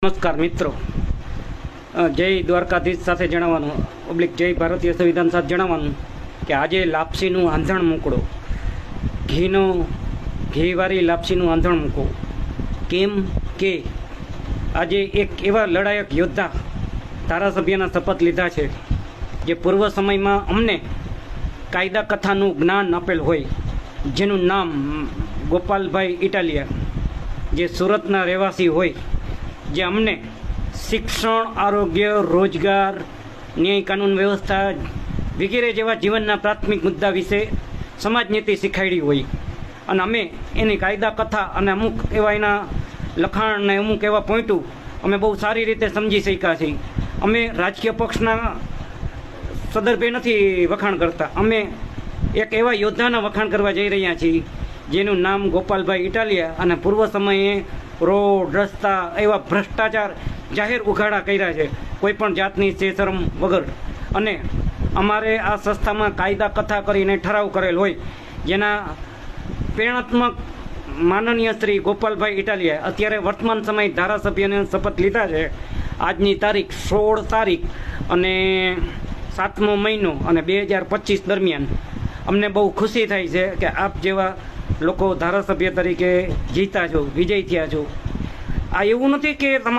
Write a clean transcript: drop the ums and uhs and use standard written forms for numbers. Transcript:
નમસ્કાર મિત્રો, જય દ્વારકાધીશ સાથે જણાવવાનું ઓબ્લિક જય ભારતીય સંવિધાન સાથે જણાવવાનું કે આજે લાપસીનું આંધણ મૂકડો, ઘીવાળી લાપસીનું આંધણ મૂકો. કેમ કે આજે એક એવા લડાયક યોદ્ધા ધારાસભ્યના શપથ લીધા છે જે પૂર્વ સમયમાં અમને કાયદા કથાનું જ્ઞાન આપેલ હોય, જેનું નામ ગોપાલભાઈ ઇટાલિયા, જે સુરતના રહેવાસી હોય, જે અમને શિક્ષણ, આરોગ્ય, રોજગાર, ન્યાય, કાનૂન વ્યવસ્થા વગેરે જેવા જીવનના પ્રાથમિક મુદ્દા વિશે સમાજ નીતિ શીખવાડી હોય, અને અમે એની કાયદા કથા અને અમુક એવા એના લખાણ ને અમુક એવા પોઈન્ટો અમે બહુ સારી રીતે સમજી શક્યા છીએ. અમે રાજકીય પક્ષના સંદર્ભે નથી વખાણ કરતા, અમે એક એવા યોદ્ધાના વખાણ કરવા જઈ રહ્યા છીએ જેનું નામ ગોપાલભાઈ ઇટાલિયા, અને પૂર્વ સમયે રોડ, રસ્તા એવા ભ્રષ્ટાચાર જાહેર ઉઘાડા કર્યા છે, કોઈ પણ જાતની શરમ વગર. અને અમારે આ સંસ્થામાં કાયદા કથા કરીને ઠરાવ કરેલ હોય, જેના પ્રેરણાત્મક માનનીય શ્રી ગોપાલભાઈ ઇટાલિયા અત્યારે વર્તમાન સમય ધારાસભ્યને શપથ લીધા છે. આજની તારીખ 16 તારીખ અને 7મો મહિનો અને 2025 દરમિયાન અમને બહુ ખુશી થાય છે કે આપ જેવા લોકો ધારાસભ્ય તરીકે જીતા છો, વિજય થયા છો. આ એવું નથી કે તમારે